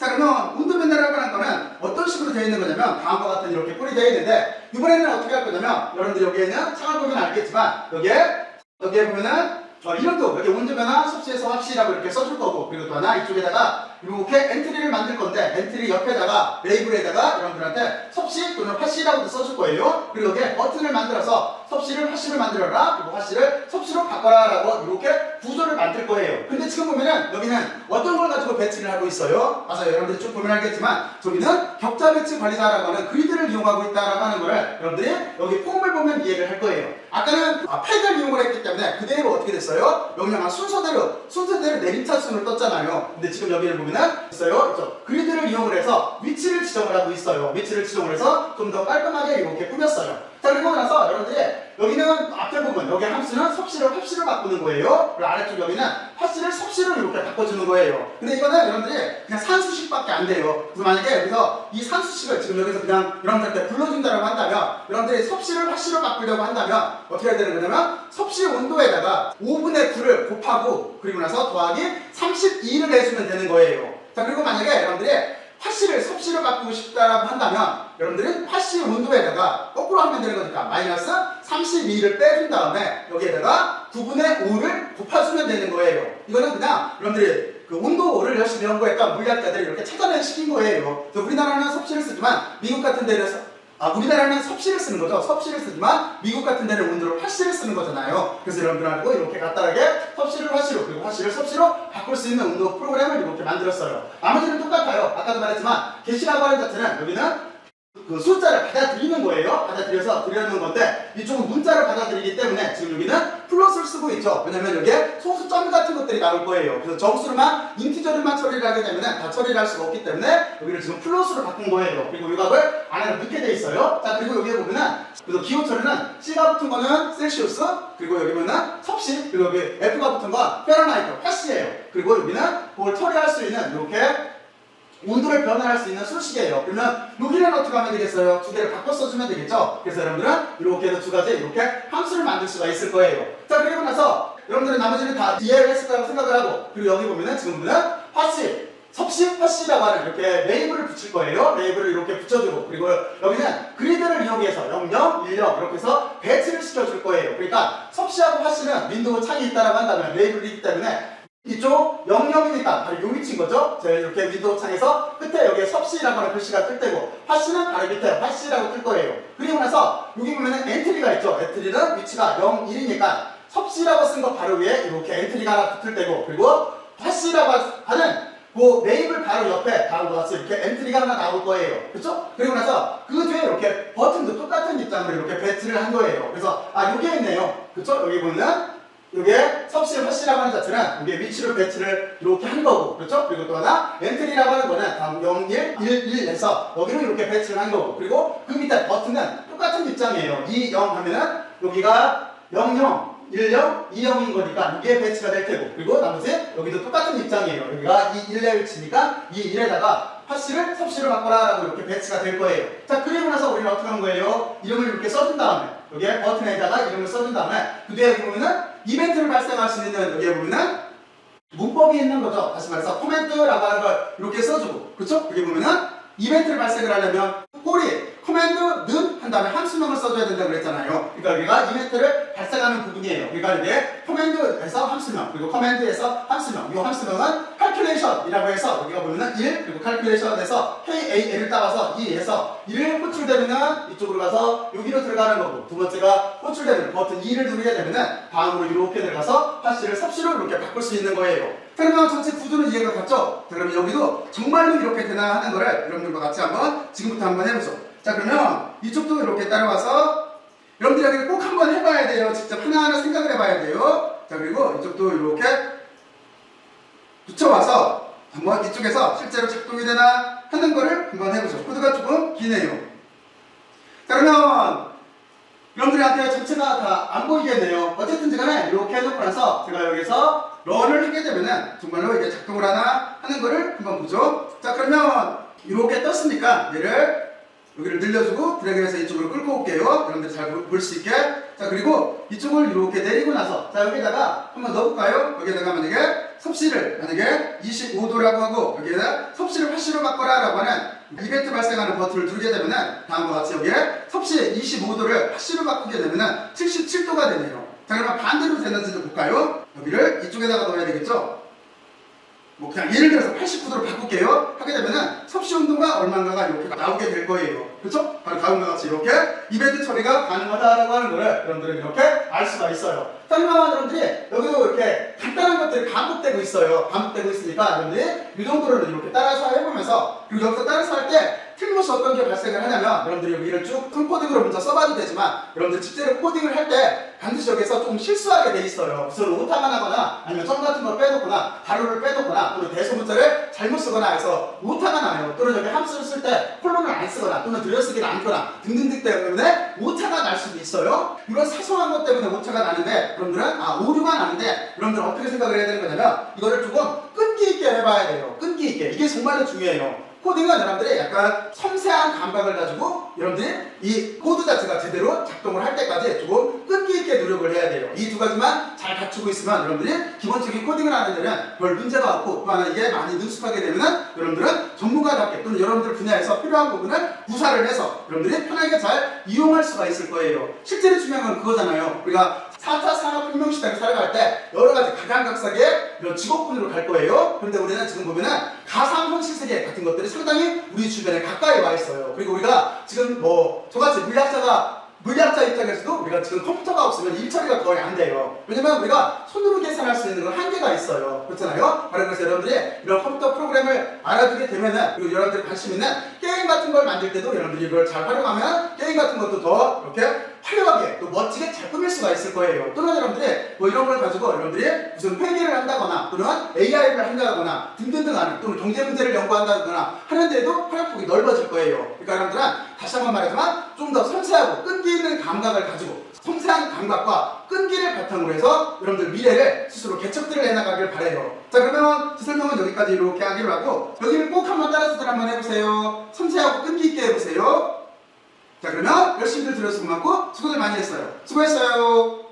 자, 그러면 온도 변화라고 하는 거는 어떤 식으로 되어 있는 거냐면 다음과 같은 이렇게 꼴이 되어 있는데, 이번에는 어떻게 할 거냐면 여러분들 여기에는 창을 보면 알겠지만 여기에 보면은 이것도 여기 온도 변화 섭씨에서 합씨라고 이렇게 써줄 거고, 그리고 또 하나 이쪽에다가 이렇게 엔트리를 만들 건데 엔트리 옆에다가 레이블에다가 여러분들한테 섭씨 또는 화씨라고도 써줄 거예요. 그리고 여기에 버튼을 만들어서 섭씨를 화씨로 만들어라, 그리고 화씨를 섭씨로 바꿔라 라고 이렇게 구조를 만들 거예요. 근데 지금 보면은 여기는 어떤 걸 가지고 배치를 하고 있어요? 맞아요. 여러분들이 쭉 보면 알겠지만 저기는 격자 배치 관리자라고 하는 그리드를 이용하고 있다라고 하는 거를 여러분들이 여기 폼을 보면 이해를 할 거예요. 아까는 팩을 이용을 했기 때문에 그대로 어떻게 됐어요? 명령한 순서대로 내림차순으로 떴잖아요. 근데 지금 여기를 보면은 있어요. 그리드를 이용을 해서 위치를 지정을 하고 있어요. 위치를 지정을 해서 좀 더 깔끔하게 이렇게 꾸몄어요. 자, 그리고 나서 여러분들이 여기는 앞에 보면 여기 함수는 섭씨를 합씨로 바꾸는 거예요. 그리고 아래쪽 여기는 합씨를 섭씨로 이렇게 바꿔주는 거예요. 근데 이거는 여러분들이 그냥 산수식밖에 안 돼요. 그래서 만약에 여기서 이 산수식을 지금 여기서 그냥 여러분들한테 불러준다고 한다면, 여러분들이 섭씨를 합씨로 바꾸려고 한다면 어떻게 해야 되는 거냐면 섭씨 온도에다가 5분의 9를 곱하고 그리고 나서 더하기 32를 해주면 되는 거예요. 자, 그리고 만약에 여러분들이 화씨를 섭씨로 바꾸고 싶다라고 한다면 여러분들은 화씨 온도에다가 거꾸로 하면 되는 거니까 마이너스 32를 빼준 다음에 여기에다가 9분의 5를 곱해주면 되는 거예요. 이거는 그냥 여러분들이 그 온도를 열심히 연구했던 물리학자들이 이렇게 찾아낸 식인 거예요. 우리나라는 섭씨를 쓰지만 미국 같은 데는 우리나라는 섭씨를 쓰는 거죠. 섭씨를 쓰지만 미국 같은 데는 온도를 화씨를 쓰는 거잖아요. 그래서 여러분들 알고 이렇게 간단하게 섭씨를 화씨로 그리고 화씨를 섭씨로 바꿀 수 있는 온도 프로그램을 이렇게 만들었어요. 나머지는 똑같아요. 아까도 말했지만 게시라고 하는 자체는 여기는 그 숫자를 받아들이는 거예요. 받아들여서 드리는 건데 이쪽은 문자를 받아들이기 때문에 지금 여기는 플러스를 쓰고 있죠. 왜냐면 여기에 소수점 같은 것들이 나올 거예요. 그래서 정수로만 인티저를만 처리를 하게 되면 다 처리를 할 수가 없기 때문에 여기를 지금 플러스로 바꾼 거예요. 그리고 이 값을 안에 넣게 돼 있어요. 자, 그리고 여기에 보면은 그래서 기호 처리는 C가 붙은 거는 셀시우스, 그리고 여기 보면은 섭씨, 그리고 여기 F가 붙은 건 페라나이트, 화씨예요. 그리고 여기는 그걸 처리할 수 있는 이렇게 온도를 변화할 수 있는 수식이에요. 그러면 여기는 어떻게 하면 되겠어요? 두 개를 바꿔 써주면 되겠죠? 그래서 여러분들은 이렇게 해서 두 가지 이렇게 함수를 만들 수가 있을 거예요. 자, 그리고 나서 여러분들은 나머지는 다 이해를 했을 거라고 생각을 하고, 그리고 여기 보면은 지금 보면 화씨, 섭씨, 화씨라고 하는 이렇게 레이블을 붙일 거예요. 레이블을 이렇게 붙여주고, 그리고 여기는 그리드를 이용해서 00, 10 이렇게 해서 배치를 시켜줄 거예요. 그러니까 섭씨하고 화씨는 윈도우 창이 있다라고 한다면 레이블이 있기 때문에 이쪽 00이니까 바로 요 위치인 거죠. 제가 이렇게 윈도우 창에서 끝에 여기에 섭씨라고 하는 글씨가 뜰 때고 화씨는 바로 밑에 화씨라고 뜰 거예요. 그리고 나서 여기 보면은 엔트리가 있죠. 엔트리는 위치가 0, 1이니까 섭씨라고 쓴 거 바로 위에 이렇게 엔트리가 하나 붙을 때고, 그리고 화씨라고 하는 그 레이블 바로 옆에 다음과 같이 이렇게 엔트리가 하나 나올 거예요. 그렇죠? 그리고 나서 그 뒤에 이렇게 버튼도 똑같은 입장으로 이렇게 배치를 한 거예요. 그래서 여기에 있네요. 그렇죠? 여기 보면은 이게 섭씨, 화씨라고 하는 자체는 이게 위치로 배치를 이렇게 한 거고, 그렇죠? 그리고 또 하나 엔트리라고 하는 거는 다음 0, 1, 1, 1에서 여기로 이렇게 배치를 한 거고, 그리고 그 밑에 버튼은 똑같은 입장이에요. 2, 0 하면은 여기가 0, 0, 1, 0, 2, 0인 거니까 이게 배치가 될 테고, 그리고 나머지 여기도 똑같은 입장이에요. 여기가 2, 1의 위치니까 2, 1에다가 화씨를 섭씨로 바꿔라 라고 이렇게 배치가 될 거예요. 자, 그리고 나서 우리는 어떻게 하는 거예요? 이름을 이렇게 써준 다음에 여기에 버튼에다가 이름을 써준 다음에 그 뒤에 보면은 이벤트를 발생할 수 있는 여기에 보면은 문법이 있는 거죠. 다시 말해서 코멘트라고 하는 걸 이렇게 써주고, 그렇죠? 여기 보면은 이벤트를 발생을 하려면 꼬리 코맨드는 한 다음에 함수명을 써줘야 된다고 그랬잖아요. 그러니까 여기가 이벤트를 발생하는 부분이에요. 그러니까 이게 코맨드에서 함수명, 그리고 커맨드에서 함수명. 이 함수명은 calculation이라고 해서 여기가 보면은 1, 그리고 calculation에서 KAL을 따라서 2에서 1을 호출되면은 이쪽으로 가서 여기로 들어가는 거고, 두 번째가 호출되면 버튼 2를 누르게 되면은 다음으로 이렇게 들어가서 화씨를 섭씨로 이렇게 바꿀 수 있는 거예요. 그러면 전체 구조는 이해가 갔죠? 자, 그러면 여기도 정말로 이렇게 되나 하는 거를 여러분들과 같이 한번 지금부터 한번 해보죠. 자, 그러면 이쪽도 이렇게 따라와서 여러분들이 여기를 꼭 한번 해봐야 돼요. 직접 하나하나 생각을 해봐야 돼요. 자, 그리고 이쪽도 이렇게 붙여와서 한번 이쪽에서 실제로 작동이 되나 하는 거를 한번 해보죠. 코드가 조금 기네요. 자, 그러면 여러분들한테 전체가 다 안 보이겠네요. 어쨌든 간에 이렇게 해놓고 나서 제가 여기서 런을 하게 되면은 정말로 이게 작동을 하나 하는 거를 한번 보죠. 자, 그러면 이렇게 떴으니까 얘를 여기를 늘려주고 드래그해서 이쪽으로 끌고 올게요. 여러분들 잘 볼 수 있게. 자, 그리고 이쪽을 이렇게 내리고 나서 자, 여기다가 한번 넣어볼까요? 여기다가 만약에 섭씨를 만약에 25도라고 하고 여기에다 섭씨를 80로 바꿔라 라고 하는 이벤트 발생하는 버튼을 누르게 되면은 다음과 같이 여기에 섭씨 25도를 80로 바꾸게 되면은 77도가 되네요. 자, 그러면 반대로 되는지도 볼까요? 여기를 이쪽에다가 넣어야 되겠죠? 뭐 그냥 예를 들어서 89도로 바꿀게요. 하게 되면은 섭씨 온도가 얼마인가가 이렇게 나오게 될 거예요. 그렇죠? 바로 다음과 같이 이렇게 이벤트 처리가 가능하다라고 하는 거를 여러분들은 이렇게 알 수가 있어요. 자, 그러면 여러분들이 여기도 이렇게 간단한 것들이 반복되고 있어요. 반복되고 있으니까 여러분들이 이 정도를 이렇게 따라서 해보면서 그리고 여기서 따라서 할 때 틀림없이 어떤 게 발생을 하냐면 여러분들이 여기를 쭉 코딩으로 먼저 써봐도 되지만 여러분들 직제로 코딩을 할 때 반드시 여기서 좀 실수하게 돼 있어요. 그래서 오타가 나거나 아니면 점 같은 걸 빼놓거나 가로를 빼놓거나 또는 대소문자를 잘못 쓰거나 해서 오타가 나요. 또는 여기 함수를 쓸 때 콜론을 안 쓰거나 또는 들여쓰기를 않거나 등등등 때문에 오타가 날 수도 있어요. 이런 사소한 것 때문에 오타가 나는데 여러분들은 오류가 나는데 여러분들은 어떻게 생각을 해야 되는 거냐면 이거를 조금 끈기 있게 해봐야 돼요. 끈기 있게. 이게 정말로 중요해요. 코딩은 여러분들이 약간 섬세한 감각을 가지고 여러분들이 이 코드 자체가 제대로 작동을 할 때까지 조금 끈기 있게 노력을 해야 돼요. 이 두 가지만 잘 갖추고 있으면 여러분들이 기본적인 코딩을 하는 데는 별 문제가 없고 또 하나 이게 많이 능숙하게 되면은 여러분들은 전문가답게 또는 여러분들 분야에서 필요한 부분을 구사를 해서 여러분들이 편하게 잘 이용할 수가 있을 거예요. 실제로 중요한 건 그거잖아요. 우리가 4차 산업혁명 시대를 살아갈 때 여러 가지 각양각색의 이런 직업군으로 갈 거예요. 그런데 우리는 지금 보면은 가상현실 세계 같은 것들이 상당히 우리 주변에 가까이 와 있어요. 그리고 우리가 지금 뭐 저같이 물리학자 입장에서도 우리가 지금 컴퓨터가 없으면 일처리가 거의 안 돼요. 왜냐면 우리가 손으로 계산할 수 있는 건 한계가 있어요. 그렇잖아요? 바로 그래서 여러분들이 이런 컴퓨터 프로그램을 알아두게 되면은 그리고 여러분들이 관심 있는 게임 같은 걸 만들 때도 여러분들이 이걸 잘 활용하면 게임 같은 것도 더 이렇게 화려하게 또 멋지게 잘 꾸밀 수가 있을 거예요. 또는 여러분들이 뭐 이런 걸 가지고 여러분들이 무슨 회계를 한다거나 또는 AI를 한다거나 등등등 하는 또는 경제 문제를 연구한다거나 하는 데에도 활용폭이 넓어질 거예요. 그러니까 여러분들은 다시 한번 말하지만 좀 더 섬세하고 끈기 있는 감각을 가지고 섬세한 감각과 끈기를 바탕으로 해서 여러분들 미래를 스스로 개척들을 해나가길 바래요. 자, 그러면 제 설명은 여기까지 이렇게 하기로 하고 여기를 꼭 한번 따라서들 한번 해보세요. 섬세하고 끈기 있게 해보세요. 자, 그러면 열심히들 들어서 고맙고 수고들 많이 했어요. 수고했어요.